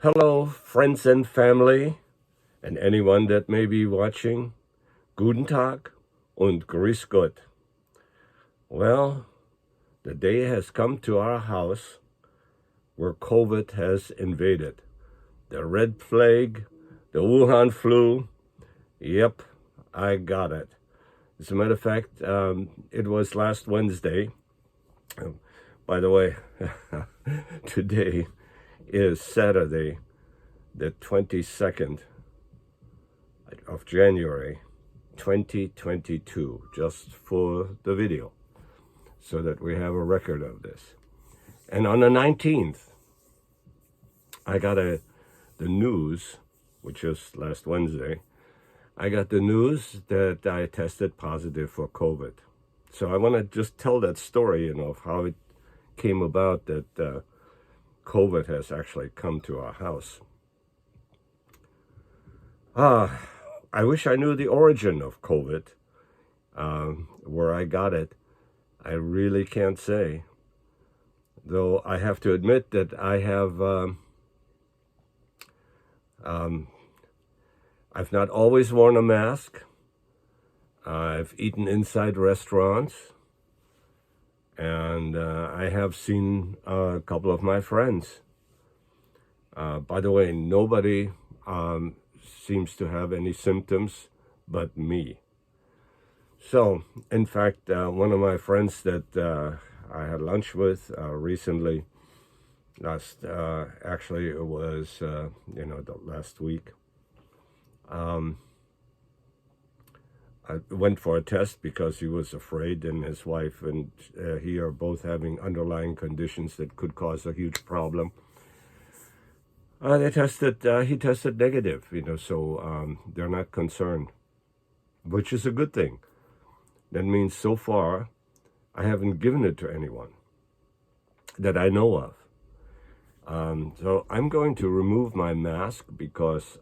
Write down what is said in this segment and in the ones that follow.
Hello, friends and family, and anyone that may be watching. Guten Tag und grüß Gott. Well, the day has come to our house where COVID has invaded. The Red Plague, the Wuhan flu. Yep, I got it. As a matter of fact, it was last Wednesday. By the way, today is Saturday, the 22nd of January, 2022, just for the video, so that we have a record of this. And on the 19th, I got the news, which is last Wednesday, I got the news that I tested positive for COVID. So I want to just tell that story, of how it came about that COVID has actually come to our house. I wish I knew the origin of COVID, where I got it. I really can't say. Though I have to admit that I have, I've not always worn a mask. I've eaten inside restaurants. And I have seen a couple of my friends. By the way, nobody seems to have any symptoms but me. So, in fact, one of my friends that I had lunch with recently, actually it was, the last week, I went for a test because he was afraid, and his wife and he are both having underlying conditions that could cause a huge problem. He tested negative, so they're not concerned, which is a good thing. That means so far, I haven't given it to anyone that I know of. So I'm going to remove my mask because,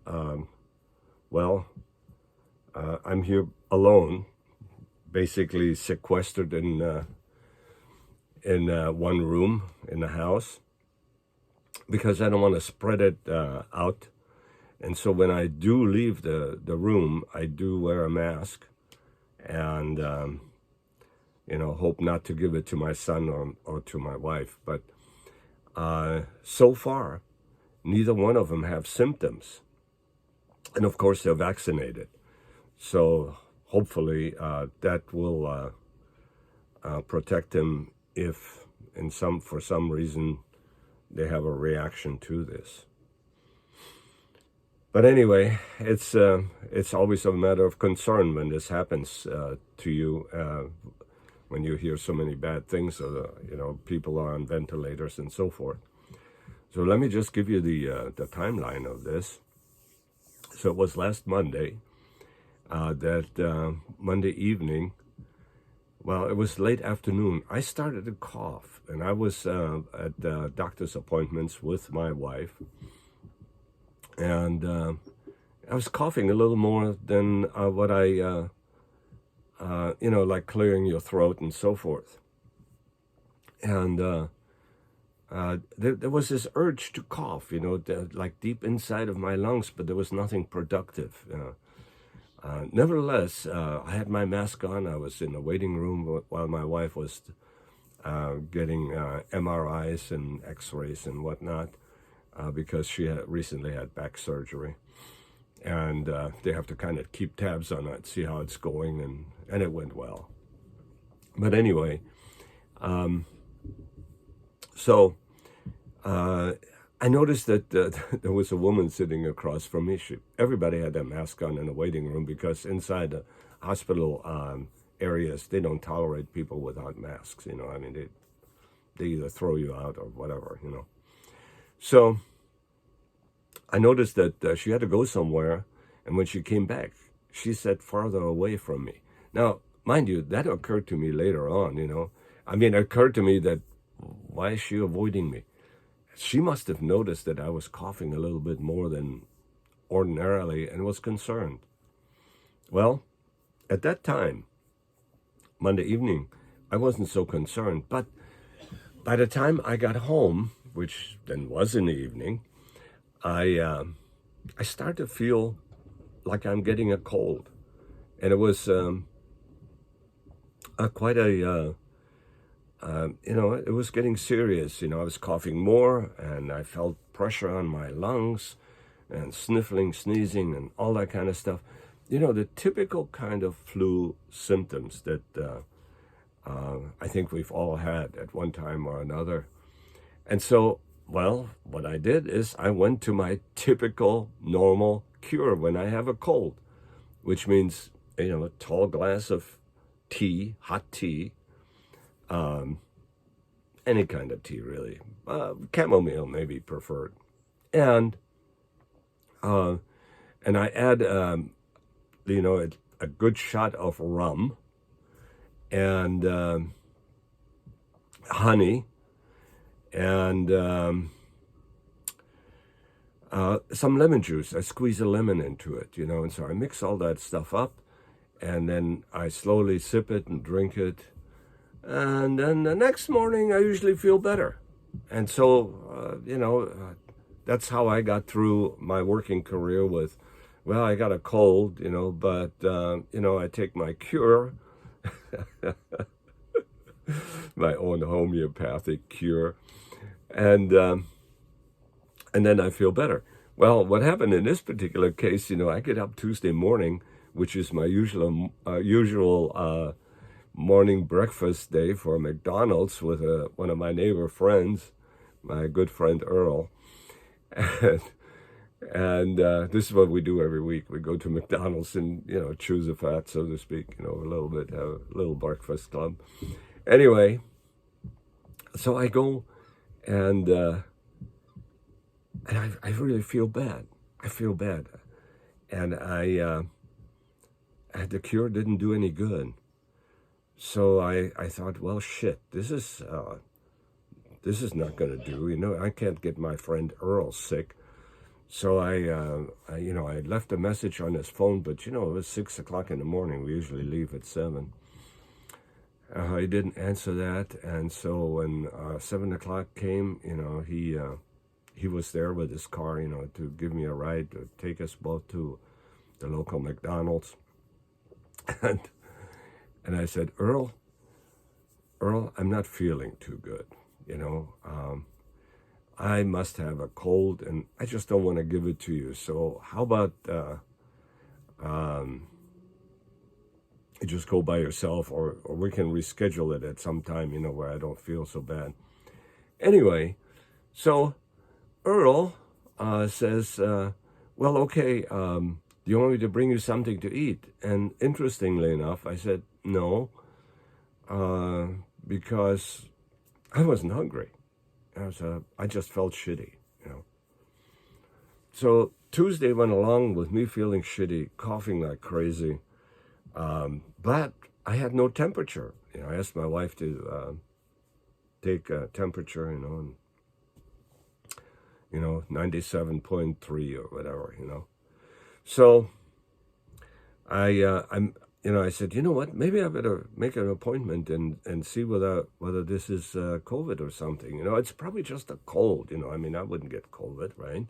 I'm here alone, basically sequestered in one room in the house, because I don't want to spread it out. And so when I do leave the room, I do wear a mask and, hope not to give it to my son or to my wife. But so far, neither one of them have symptoms. And of course, they're vaccinated. So hopefully that will protect them if for some reason they have a reaction to this. But anyway, it's always a matter of concern when this happens to you, when you hear so many bad things, people are on ventilators and so forth. So let me just give you the timeline of this. So it was last Monday. That Monday evening, it was late afternoon, I started to cough, and I was at doctor's appointments with my wife, and I was coughing a little more than what I, like clearing your throat and so forth. And there was this urge to cough, like deep inside of my lungs, but there was nothing productive. Nevertheless, I had my mask on. I was in the waiting room while my wife was getting MRIs and x-rays and whatnot, because she had recently had back surgery. And they have to kind of keep tabs on it, see how it's going, and it went well. But anyway, I noticed that there was a woman sitting across from me. Everybody had their mask on in the waiting room because inside the hospital areas, they don't tolerate people without masks. They either throw you out or whatever. So I noticed that she had to go somewhere, and when she came back, she sat farther away from me. Now, mind you, that occurred to me later on. It occurred to me that why is she avoiding me? She must have noticed that I was coughing a little bit more than ordinarily and was concerned. Well, at that time, Monday evening, I wasn't so concerned. But by the time I got home, which then was in the evening, I start to feel like I'm getting a cold, and it was quite a it was getting serious. I was coughing more, and I felt pressure on my lungs, and sniffling, sneezing, and all that kind of stuff. The typical kind of flu symptoms that I think we've all had at one time or another. And so, well, what I did is I went to my typical normal cure when I have a cold, which means, a tall glass of tea, hot tea, any kind of tea really, chamomile maybe preferred, and uh, and I add a good shot of rum and honey and some lemon juice. I squeeze a lemon into it, and so I mix all that stuff up, and then I slowly sip it and drink it. And then the next morning, I usually feel better. And so, that's how I got through my working career with, well, I got a cold, but, I take my cure, my own homeopathic cure, and then I feel better. Well, what happened in this particular case, I get up Tuesday morning, which is my usual morning breakfast day for McDonald's with one of my neighbor friends, my good friend Earl. And this is what we do every week. We go to McDonald's and, choose a fat, so to speak, a little bit, have a little breakfast club. Anyway, so I go and I really feel bad. I feel bad. And the cure didn't do any good. So I thought, well, shit, this is not going to do. I can't get my friend Earl sick. So I left a message on his phone, but it was 6 o'clock in the morning. We usually leave at 7. He didn't answer that, and so when 7 o'clock came, he was there with his car, to give me a ride to take us both to the local McDonald's, and I said, Earl, I'm not feeling too good, I must have a cold, and I just don't want to give it to you. So how about you just go by yourself, or we can reschedule it at some time, where I don't feel so bad. Anyway, so Earl says, well, okay, do you want me to bring you something to eat? And interestingly enough, I said, no, because I wasn't hungry. I just felt shitty, So Tuesday went along with me feeling shitty, coughing like crazy, but I had no temperature. I asked my wife to take a temperature, and 97.3 or whatever, So I said, you know what? Maybe I better make an appointment and see whether this is COVID or something. It's probably just a cold. I wouldn't get COVID, right?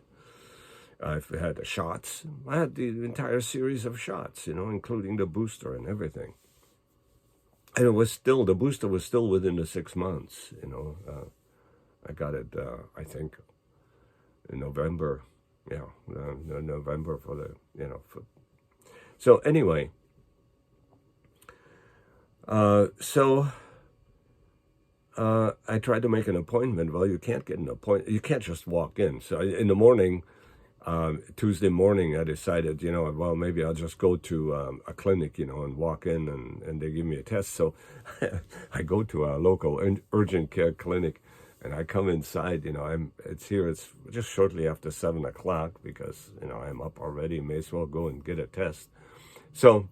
I've had the shots. I had the entire series of shots, including the booster and everything. And the booster was still within the 6 months. I got it, I think, in November. Yeah, November for the, So anyway, I tried to make an appointment. Well, you can't get an appointment. You can't just walk in. So in the morning, Tuesday morning, I decided, well, maybe I'll just go to a clinic, and walk in and they give me a test. So I go to a local urgent care clinic, and I come inside, it's just shortly after 7 o'clock because, I'm up already, may as well go and get a test. So,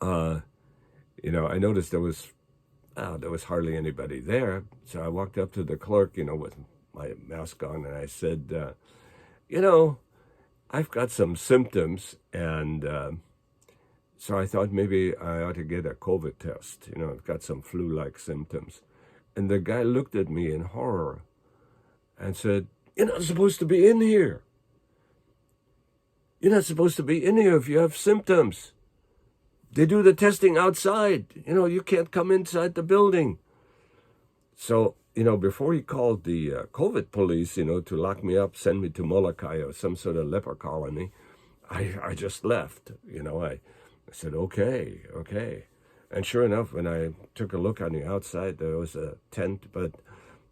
I noticed there was hardly anybody there. So I walked up to the clerk, with my mask on, and I said, I've got some symptoms, and so I thought maybe I ought to get a COVID test. I've got some flu-like symptoms. And the guy looked at me in horror and said, You're not supposed to be in here. You're not supposed to be in here if you have symptoms. They do the testing outside. You can't come inside the building. So, before he called the COVID police, to lock me up, send me to Molokai or some sort of leper colony, I just left. I said, okay. And sure enough, when I took a look on the outside, there was a tent, but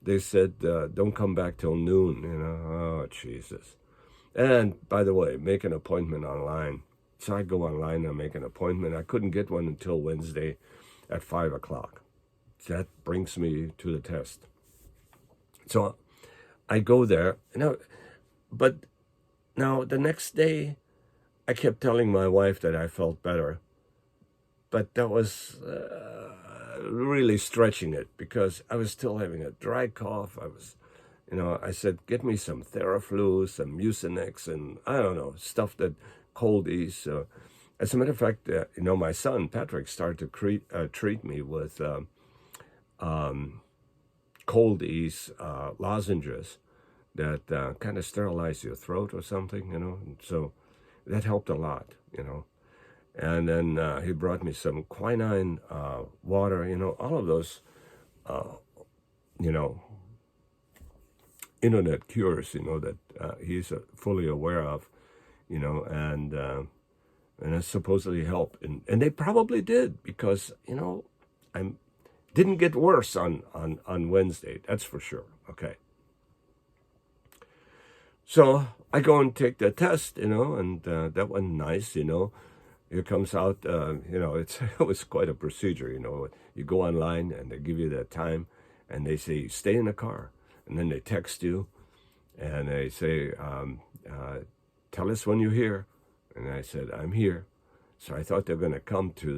they said, don't come back till noon. Oh, Jesus. And by the way, make an appointment online. So I go online and make an appointment. I couldn't get one until Wednesday at 5 o'clock. That brings me to the test. So I go there. But now the next day, I kept telling my wife that I felt better. But that was really stretching it because I was still having a dry cough. I said, get me some Theraflu, some Mucinex, and I don't know, stuff that cold ease. As a matter of fact, my son, Patrick, started to treat me with cold ease lozenges that kind of sterilize your throat or something, And so that helped a lot, And then he brought me some quinine water, all of those, internet cures, that he's fully aware of, and it supposedly helped. And they probably did because, I didn't get worse on Wednesday, that's for sure, okay. So I go and take the test, and that went nice, It comes out, it was quite a procedure, You go online and they give you that time and they say, stay in the car. And then they text you and they say, tell us when you're here. And I said, I'm here. So I thought they were going to come to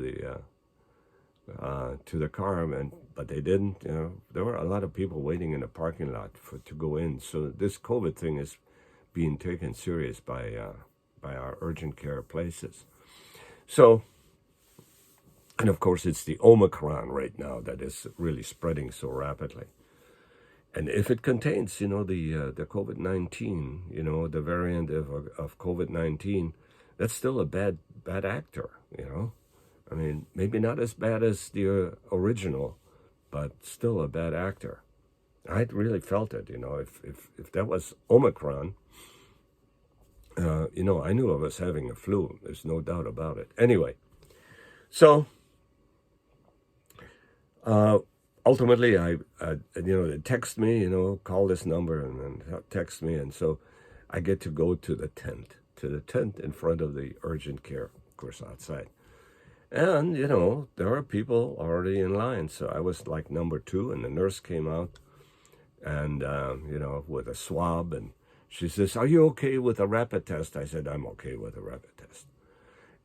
the car, but they didn't. There were a lot of people waiting in the parking lot to go in. So this COVID thing is being taken serious by our urgent care places. So, and of course, it's the Omicron right now that is really spreading so rapidly. And if it contains, the COVID-19, the variant of COVID-19, that's still a bad actor, I mean, maybe not as bad as the original, but still a bad actor. I really felt it, if that was Omicron, I knew I was having a flu. There's no doubt about it. Anyway, so ultimately, they text me, call this number and then text me. And so I get to go to the tent in front of the urgent care, of course, outside. And, there are people already in line. So I was like number 2 and the nurse came out and, with a swab. And she says, are you okay with a rapid test? I said, I'm okay with a rapid test.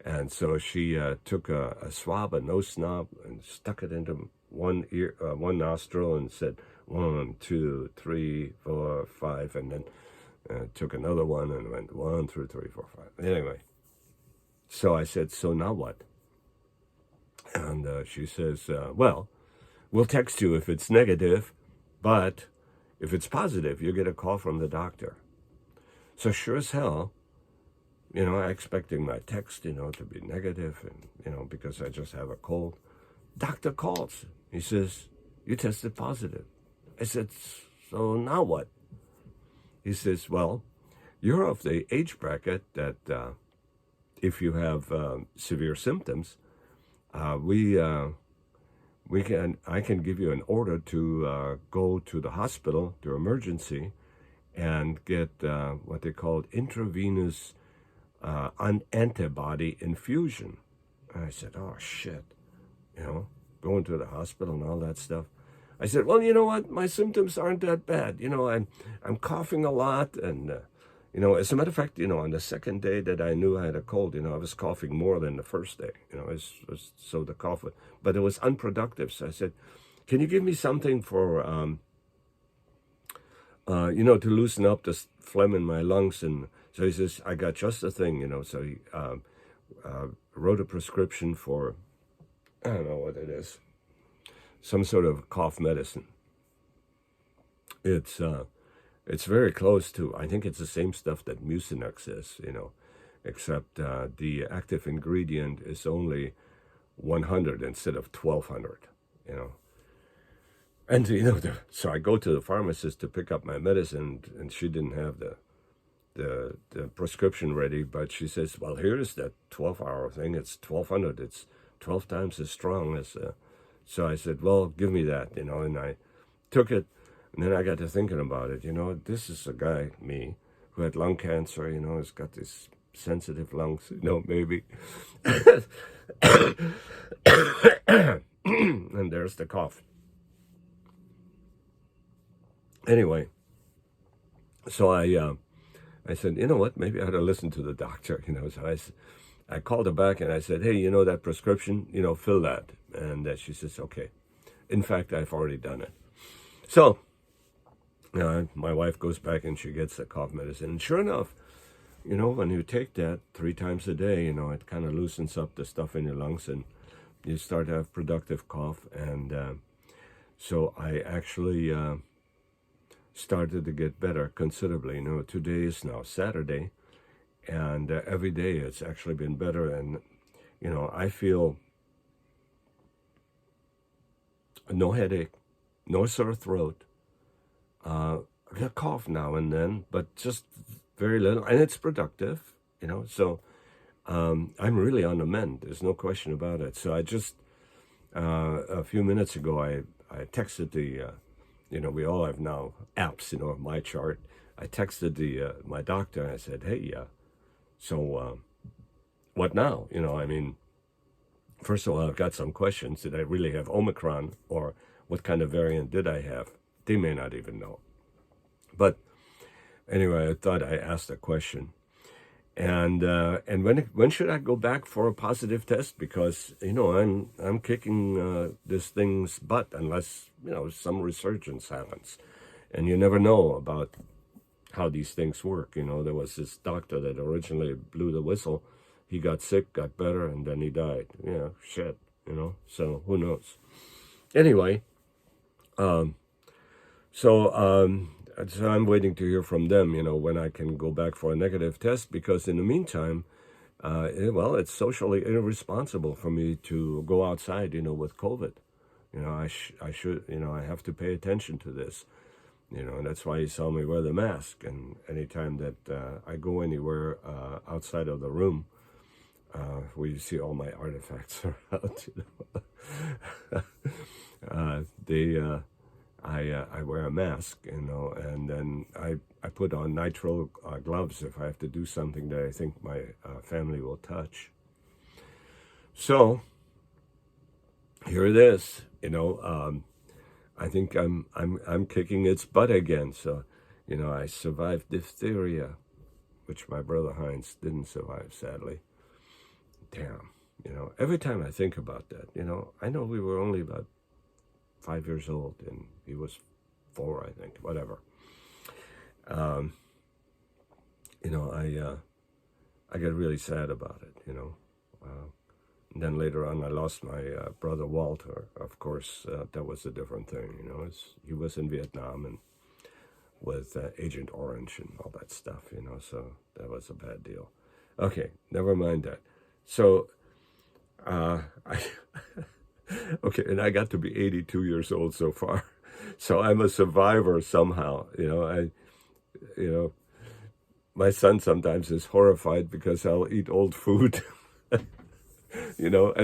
And so she took a swab, a nose swab, and stuck it into one nostril and said 1, 2, 3, 4, 5, and then took another one and went 1, 2, 3, 4, 5. Anyway, so I said, so now what? And she says, well, we'll text you if it's negative, but if it's positive, you get a call from the doctor. So sure as hell, I'm expecting my text, to be negative, and, because I just have a cold. Doctor calls. He says, you tested positive. I said, so now what? He says, well, you're of the age bracket that if you have severe symptoms, I can give you an order to go to the hospital, to emergency, and get what they call intravenous antibody infusion. And I said, oh, shit, going to the hospital and all that stuff. I said, well, you know what? My symptoms aren't that bad. I'm coughing a lot. And, as a matter of fact, on the second day that I knew I had a cold, I was coughing more than the first day. So the cough, but it was unproductive. So I said, can you give me something for, to loosen up the phlegm in my lungs? And so he says, I got just the thing, So he wrote a prescription for, I don't know what it is, some sort of cough medicine. It's It's very close to, I think it's the same stuff that Mucinex is, except the active ingredient is only 100 instead of 1200, you know. And, so I go to the pharmacist to pick up my medicine, and she didn't have the prescription ready, but she says, well, here's that 12-hour thing. It's 1200. It's 12 times as strong as, so I said, well, give me that, and I took it. And then I got to thinking about it. This is a guy, me, who had lung cancer, has got these sensitive lungs, maybe. And there's the cough. Anyway, so I said, you know what, maybe I ought to listen to the doctor, So I called her back and I said, hey, that prescription, fill that. And she says, okay. In fact, I've already done it. So my wife goes back and she gets the cough medicine. And sure enough, when you take that 3 times a day, it kind of loosens up the stuff in your lungs and you start to have productive cough. And so I actually started to get better considerably. Today is now Saturday, and every day it's actually been better. And, I feel no headache, no sore throat. I get a cough now and then, but just very little, and it's productive, so I'm really on the mend. There's no question about it. So I just, a few minutes ago, I texted the, we all have now apps, My Chart. I texted my doctor and I said, hey, so what now? First of all, I've got some questions. Did I really have Omicron, or what kind of variant did I have? They may not even know. But anyway, I thought I asked a question. And when should I go back for a positive test? Because I'm kicking this thing's butt unless some resurgence happens, and you never know about how these things work. There was this doctor that originally blew the whistle. He got sick, got better, and then he died. Shit. So who knows? Anyway, so I'm waiting to hear from them, when I can go back for a negative test, because in the meantime, it's socially irresponsible for me to go outside, with COVID. I should, I have to pay attention to this, and that's why you saw me wear the mask. And anytime that I go anywhere outside of the room, where you see all my artifacts around, I wear a mask, and then I put on nitrile gloves if I have to do something that I think my family will touch. So here it is, I think I'm kicking its butt again. So, I survived diphtheria, which my brother Heinz didn't survive, sadly. Damn, every time I think about that, I know we were only about 5 years old, and he was 4, I think, whatever. I get really sad about it, and then later on, I lost my brother Walter. Of course, that was a different thing, he was in Vietnam and with Agent Orange and all that stuff, so that was a bad deal. Okay, never mind that. So, okay, and I got to be 82 years old so far. So I'm a survivor somehow, my son sometimes is horrified because I'll eat old food, and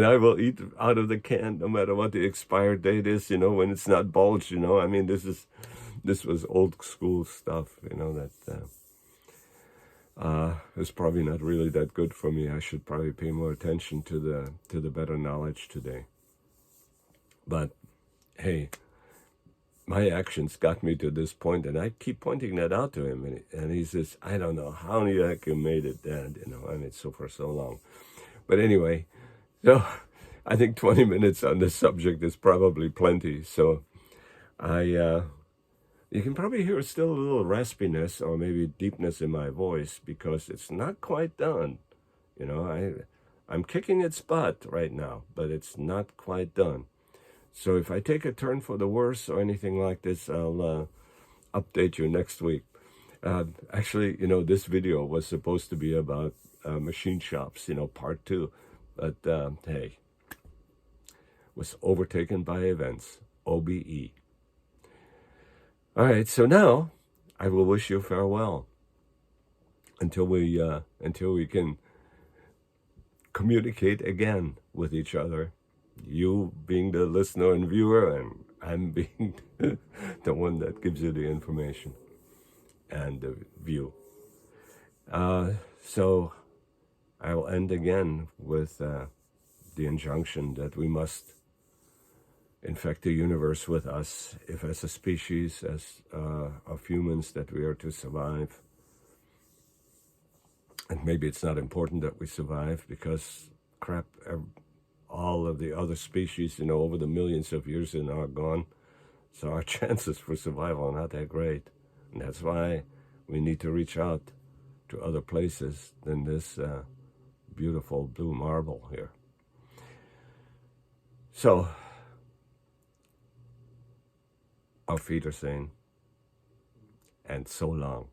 I will eat out of the can no matter what the expired date is, when it's not bulged, this was old school stuff, that is probably not really that good for me. I should probably pay more attention to the better knowledge today. But hey, my actions got me to this point, and I keep pointing that out to him, and he says, I don't know how the heck you made it, Dad, so for so long. But anyway, so I think 20 minutes on this subject is probably plenty. So you can probably hear still a little raspiness or maybe deepness in my voice because it's not quite done. I'm kicking its butt right now, but it's not quite done. So if I take a turn for the worse or anything like this, I'll update you next week. Actually, you know, this video was supposed to be about machine shops, you know, part 2. But hey, was overtaken by events, OBE. All right, so now I will wish you farewell until we can communicate again with each other. You being the listener and viewer, and I'm being the one that gives you the information and the view. So I will end again with the injunction that we must infect the universe with us, if as a species, as of humans, that we are to survive. And maybe it's not important that we survive, because crap, all of the other species, you know, over the millions of years are now gone. So our chances for survival are not that great. And that's why we need to reach out to other places than this beautiful blue marble here. So, auf Wiedersehen, and so long.